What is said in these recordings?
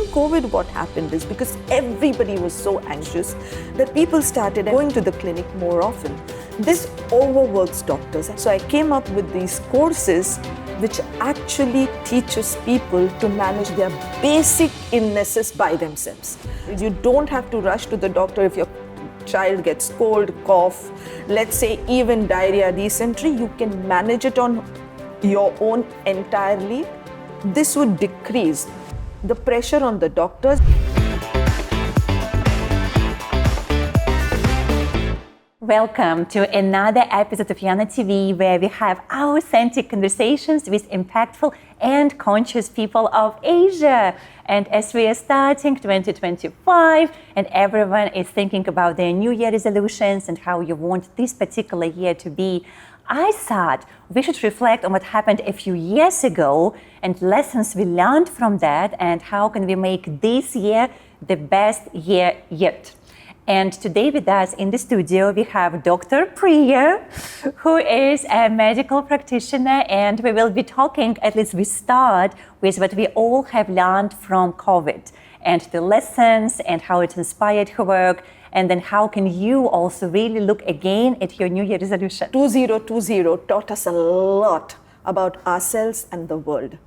COVID, what happened is because everybody was so anxious that people started going to the clinic more often. This overworks doctors. So I came up with these courses which actually teaches people to manage their basic illnesses by themselves. You don't have to rush to the doctor if your child gets cold, cough, let's say even diarrhea, dysentery. You can manage it on your own entirely. This would decrease the pressure on the doctors. Welcome to another episode of Yana TV, where we have authentic conversations with impactful and conscious people of Asia. And as we are starting 2025 and everyone is thinking about their New Year resolutions and how you want this particular year to be, I thought we should reflect on what happened a few years ago and lessons we learned from that, and how can we make this year the best year yet. And today with us in the studio, we have Dr. Priya, who is a medical practitioner, and we will be talking, at least we start with what we all have learned from COVID and the lessons and how it inspired her work. And then how can you also really look again at your New Year resolution? 2020 taught us a lot about ourselves and the world.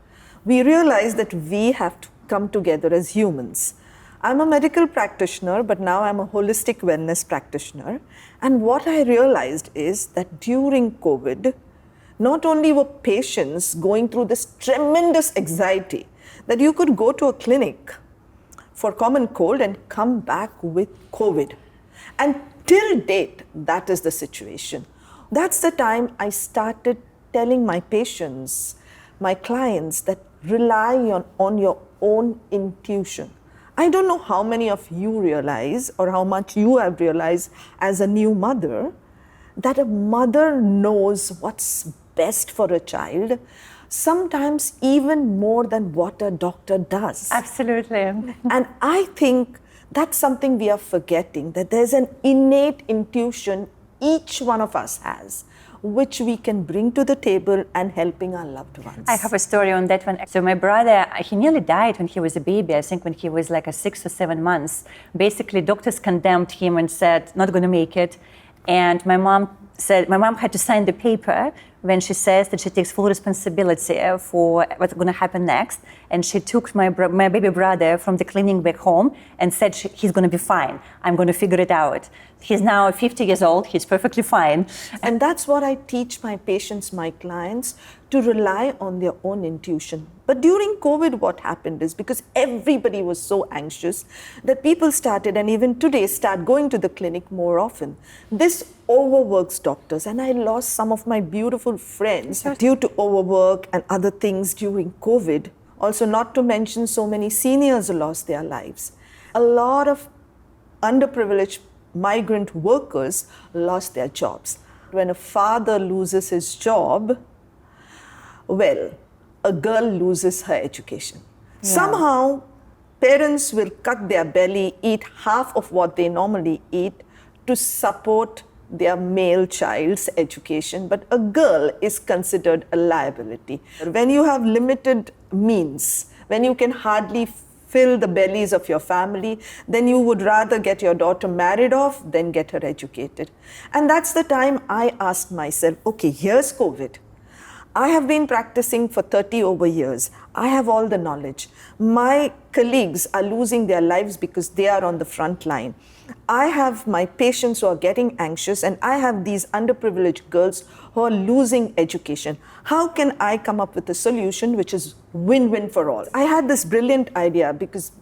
We realized that we have to come together as humans. I'm a medical practitioner, but now I'm a holistic wellness practitioner. And what I realized is that during COVID, not only were patients going through this tremendous anxiety that you could go to a clinic for common cold and come back with COVID. And till date, that is the situation. That's the time I started telling my patients, my clients, that rely on your own intuition. I don't know how many of you realize or how much you have realized as a new mother that a mother knows what's best for a child, sometimes even more than what a doctor does. Absolutely. And I think that's something we are forgetting, that there's an innate intuition each one of us has, which we can bring to the table and helping our loved ones. I have a story on that one. So my brother, he nearly died when he was a baby. I think when he was like 6 or 7 months. Basically, doctors condemned him and said, not going to make it. And my mom had to sign the paper when she says that she takes full responsibility for what's going to happen next. And she took my baby brother from the clinic back home and said he's going to be fine. I'm going to figure it out. He's now 50 years old. He's perfectly fine. And that's what I teach my patients, my clients, to rely on their own intuition. But during COVID, what happened is because everybody was so anxious that people started, and even today, start going to the clinic more often. This overworks doctors, and I lost some of my beautiful friends due to overwork and other things during COVID. Also, not to mention, so many seniors lost their lives. A lot of underprivileged migrant workers lost their jobs. When a father loses his job, well, a girl loses her education. Yeah. Somehow, parents will cut their belly, eat half of what they normally eat to support their male child's education, but a girl is considered a liability. When you have limited means, when you can hardly fill the bellies of your family, then you would rather get your daughter married off than get her educated. And that's the time I asked myself, okay, here's COVID. I have been practicing for 30 over years. I have all the knowledge. My colleagues are losing their lives because they are on the front line. I have my patients who are getting anxious, and I have these underprivileged girls who are losing education. How can I come up with a solution which is win-win for all? I had this brilliant idea because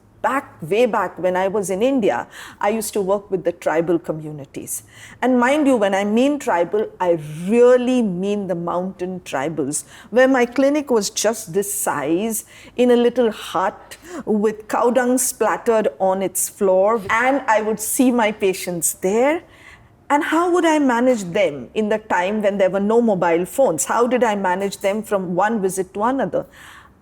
way back when I was in India, I used to work with the tribal communities. And mind you, when I mean tribal, I really mean the mountain tribals, where my clinic was just this size in a little hut with cow dung splattered on its floor. And I would see my patients there. And how would I manage them in the time when there were no mobile phones? How did I manage them from one visit to another?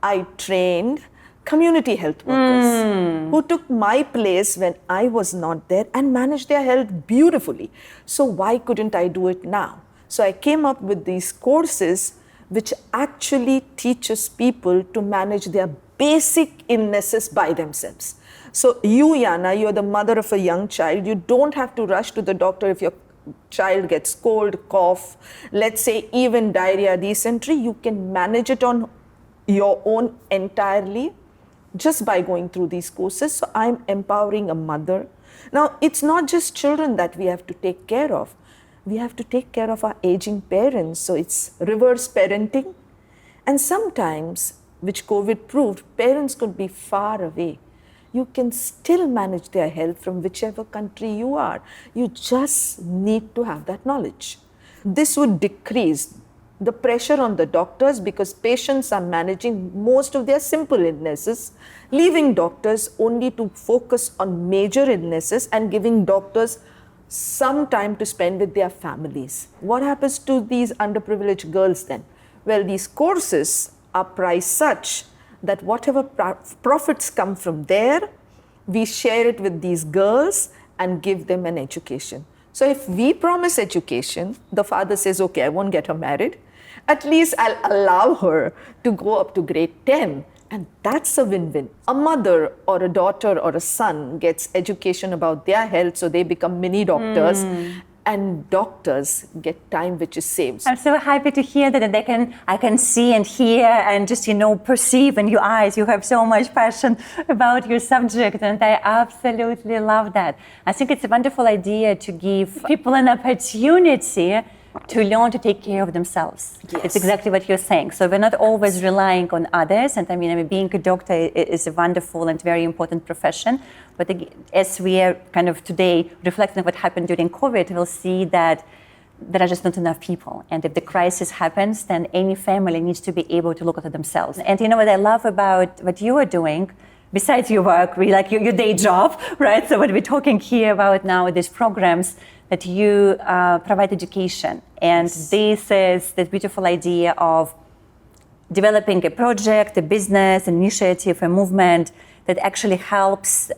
I trained community health workers who took my place when I was not there and managed their health beautifully. So why couldn't I do it now? So I came up with these courses which actually teaches people to manage their basic illnesses by themselves. So you, Yana, you're the mother of a young child. You don't have to rush to the doctor if your child gets cold, cough, let's say even diarrhea, dysentery. You can manage it on your own entirely just by going through these courses. So I'm empowering a mother. Now, it's not just children that we have to take care of. We have to take care of our aging parents. So it's reverse parenting. And sometimes, which COVID proved, parents could be far away. You can still manage their health from whichever country you are. You just need to have that knowledge. This would decrease the pressure on the doctors because patients are managing most of their simple illnesses, leaving doctors only to focus on major illnesses and giving doctors some time to spend with their families. What happens to these underprivileged girls then? Well, these courses are priced such that whatever profits come from there, we share it with these girls and give them an education. So if we promise education, the father says, okay, I won't get her married. At least I'll allow her to go up to grade 10. And that's a win-win. A mother or a daughter or a son gets education about their health, so they become mini doctors. And doctors get time which is saved. I'm so happy to hear that, and I can see and hear and just, perceive in your eyes. You have so much passion about your subject, and I absolutely love that. I think it's a wonderful idea to give people an opportunity to learn to take care of themselves. Yes. It's exactly what you're saying. So we're not always relying on others. And I mean, being a doctor is a wonderful and very important profession. But as we are kind of today reflecting on what happened during COVID, we'll see that there are just not enough people. And if the crisis happens, then any family needs to be able to look after themselves. And what I love about what you are doing, besides your work, really like your day job, right? So what we're talking here about now, these programs that you provide education. And this is the beautiful idea of developing a project, a business, an initiative, a movement that actually helps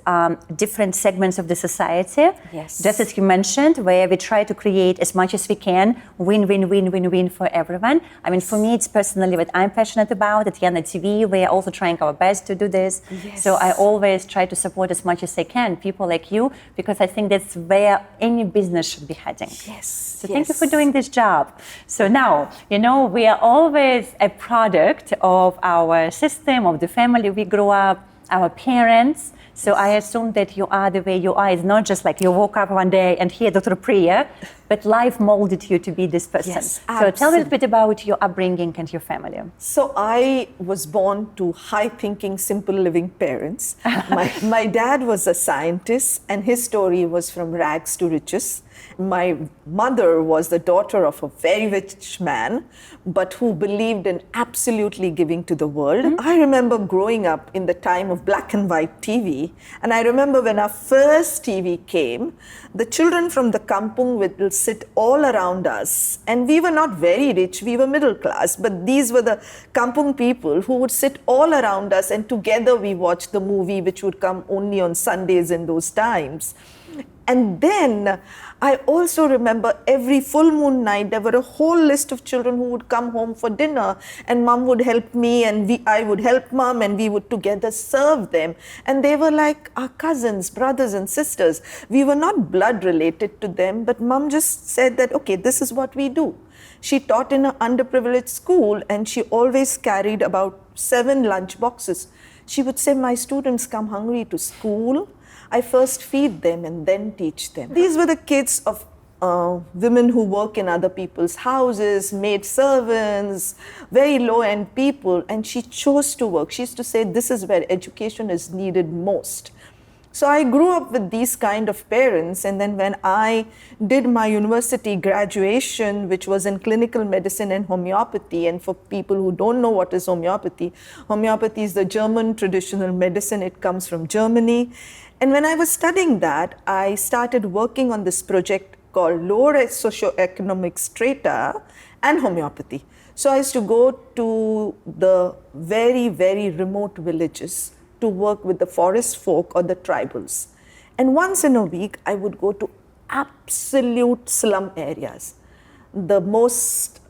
different segments of the society. Yes. Just as you mentioned, where we try to create as much as we can, win for everyone. I mean, for me, it's personally what I'm passionate about at Yana TV. We are also trying our best to do this. Yes. So I always try to support as much as I can people like you, because I think that's where any business should be heading. Yes. So thank you for doing this job. So now, we are always a product of our system, of the family we grew up, our parents. So I assume that you are the way you are. It's not just like you woke up one day and here, Dr. Priya, but life molded you to be this person. Yes, so tell a little bit about your upbringing and your family. So I was born to high-thinking, simple living parents. My dad was a scientist, and his story was from rags to riches. My mother was the daughter of a very rich man, but who believed in absolutely giving to the world. Mm-hmm. I remember growing up in the time of black and white TV, and I remember when our first TV came, the children from the kampung will sit all around us, and we were not very rich, we were middle class, but these were the kampung people who would sit all around us, and together we watched the movie, which would come only on Sundays in those times. And then I also remember every full moon night, there were a whole list of children who would come home for dinner, and mom would help me and I would help mom, and we would together serve them. And they were like our cousins, brothers and sisters. We were not blood related to them, but mom just said that, okay, this is what we do. She taught in an underprivileged school, and she always carried about 7 lunch boxes. She would say, my students come hungry to school. I first feed them and then teach them. These were the kids of women who work in other people's houses, maid servants, very low-end people, and she chose to work. She used to say, this is where education is needed most. So I grew up with these kind of parents, and then when I did my university graduation, which was in clinical medicine and homeopathy, and for people who don't know what is homeopathy, homeopathy is the German traditional medicine. It comes from Germany. And when I was studying that, I started working on this project called Lower Socioeconomic Strata and Homeopathy. So I used to go to the very, very remote villages to work with the forest folk or the tribals. And once in a week, I would go to absolute slum areas. The most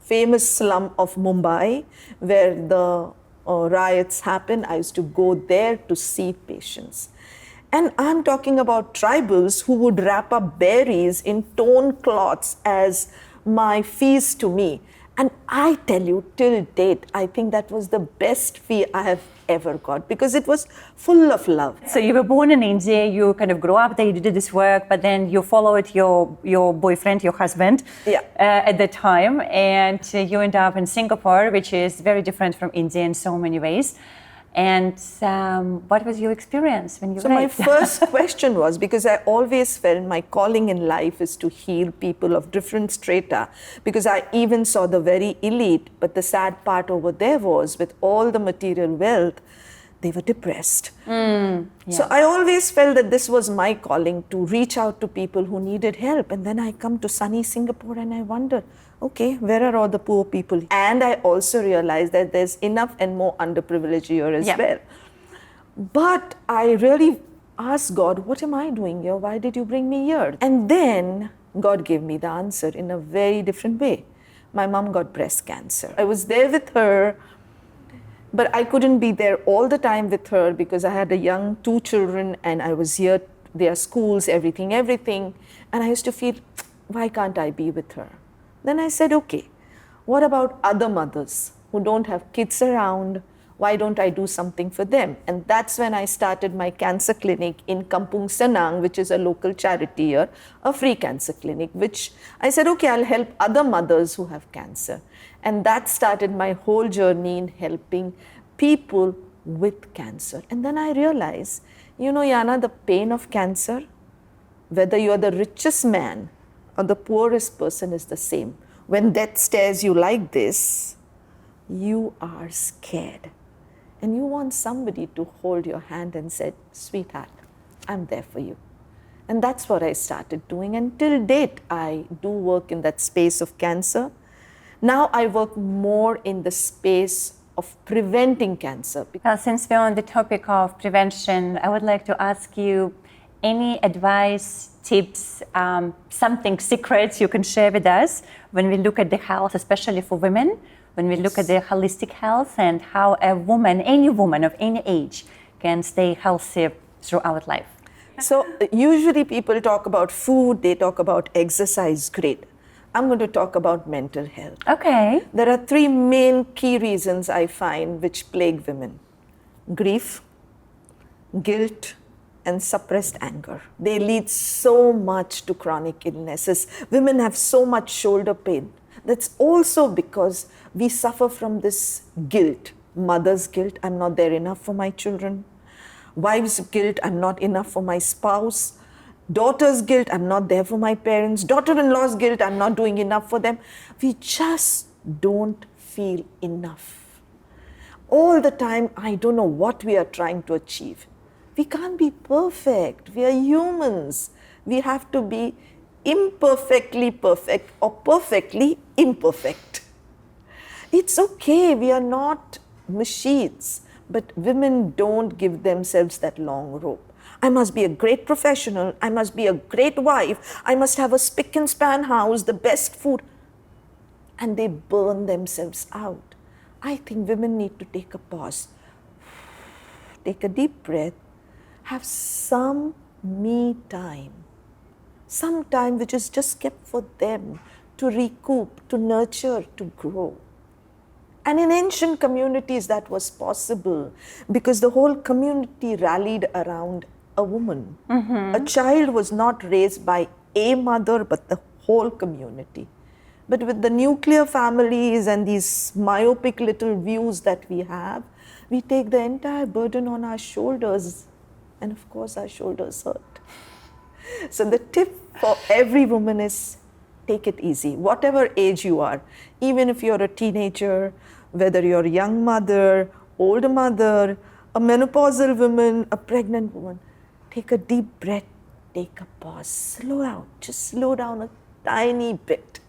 famous slum of Mumbai, where the or riots happen, I used to go there to see patients. And I'm talking about tribals who would wrap up berries in torn cloths as my fees to me. And I tell you, till date, I think that was the best fee I have ever got because it was full of love. So you were born in India, you kind of grew up there, you did this work, but then you followed your boyfriend, your husband, at the time, and you end up in Singapore, which is very different from India in so many ways. And what was your experience when you So my first question was, because I always felt my calling in life is to heal people of different strata, because I even saw the very elite, but the sad part over there was with all the material wealth, they were depressed. So I always felt that this was my calling to reach out to people who needed help. And then I come to sunny Singapore and I wonder, okay, where are all the poor people? And I also realized that there's enough and more underprivileged here as well. But I really asked God, what am I doing here? Why did you bring me here? And then God gave me the answer in a very different way. My mom got breast cancer. I was there with her, but I couldn't be there all the time with her because I had a two children and I was here, their schools, everything. And I used to feel, why can't I be with her? Then I said, okay, what about other mothers who don't have kids around? Why don't I do something for them? And that's when I started my cancer clinic in Kampung Senang, which is a local charity here, a free cancer clinic, which I said, okay, I'll help other mothers who have cancer. And that started my whole journey in helping people with cancer. And then I realized, you know, Yana, the pain of cancer, whether you're the richest man or the poorest person, is the same. When death stares you like this, you are scared. And you want somebody to hold your hand and say, sweetheart, I'm there for you. And that's what I started doing. And till date, I do work in that space of cancer. Now I work more in the space of preventing cancer. Well, since we're on the topic of prevention, I would like to ask you any advice, tips, something secrets you can share with us when we look at the health, especially for women, when we look at the holistic health and how a woman, any woman of any age, can stay healthy throughout life. So usually people talk about food, they talk about exercise, great. I'm going to talk about mental health. Okay. There are three main key reasons I find which plague women: grief, guilt, and suppressed anger. They lead so much to chronic illnesses. Women have so much shoulder pain. That's also because we suffer from this guilt. Mother's guilt, I'm not there enough for my children. Wife's guilt, I'm not enough for my spouse. Daughter's guilt, I'm not there for my parents. Daughter-in-law's guilt, I'm not doing enough for them. We just don't feel enough. All the time, I don't know what we are trying to achieve. We can't be perfect. We are humans. We have to be imperfectly perfect or perfectly imperfect. It's okay, we are not machines, but women don't give themselves that long rope. I must be a great professional, I must be a great wife, I must have a spick and span house, the best food. And they burn themselves out. I think women need to take a pause, take a deep breath, have some me time. Some time which is just kept for them to recoup, to nurture, to grow. And in ancient communities that was possible because the whole community rallied around a woman. A child was not raised by a mother but the whole community. But with the nuclear families and these myopic little views that we have, we take the entire burden on our shoulders, and of course our shoulders hurt. So the tip for every woman is take it easy, whatever age you are, even if you're a teenager, whether you're a young mother, old mother, a menopausal woman, a pregnant woman, take a deep breath, take a pause, slow down, just slow down a tiny bit.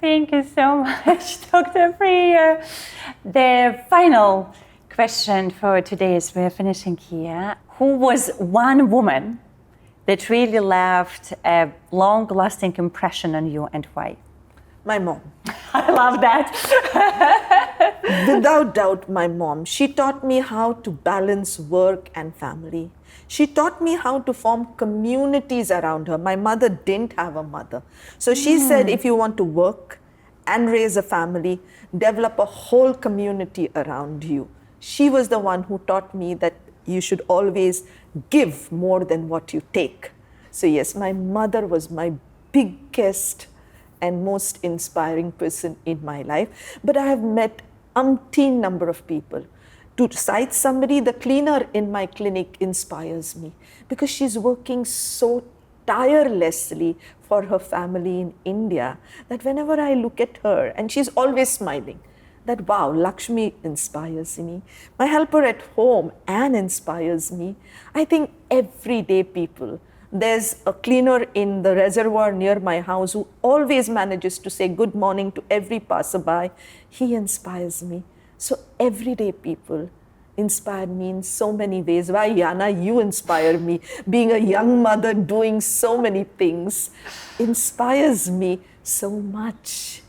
Thank you so much, Dr. Priya. The final question for today as we're finishing here. Who was one woman that really left a long-lasting impression on you and why? My mom. I love that. Without doubt, my mom. She taught me how to balance work and family. She taught me how to form communities around her. My mother didn't have a mother. So she said, if you want to work and raise a family, develop a whole community around you. She was the one who taught me that you should always give more than what you take. So yes, my mother was my biggest and most inspiring person in my life. But I have met umpteen number of people. To cite somebody, the cleaner in my clinic inspires me because she's working so tirelessly for her family in India that whenever I look at her, and she's always smiling, that wow, Lakshmi inspires me. My helper at home, Anne, inspires me. I think everyday people. There's a cleaner in the reservoir near my house who always manages to say good morning to every passerby. He inspires me. So everyday people inspire me in so many ways. Why, Yana, you inspire me. Being a young mother doing so many things inspires me so much.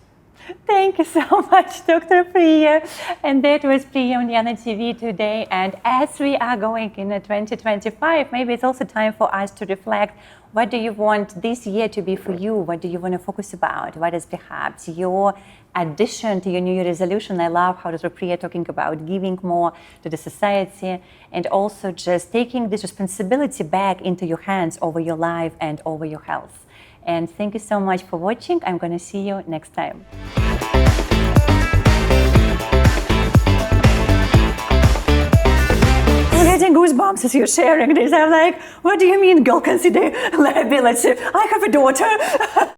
Thank you so much, Dr. Priya. And that was Priya on Yana TV today. And as we are going in 2025, maybe it's also time for us to reflect. What do you want this year to be for you? What do you want to focus about? What is perhaps your addition to your New Year resolution? I love how Dr. Priya talking about giving more to the society and also just taking this responsibility back into your hands over your life and over your health. And thank you so much for watching. I'm going to see you next time. I'm getting goosebumps as you're sharing this. I'm like, what do you mean girl consider liability? I have a daughter.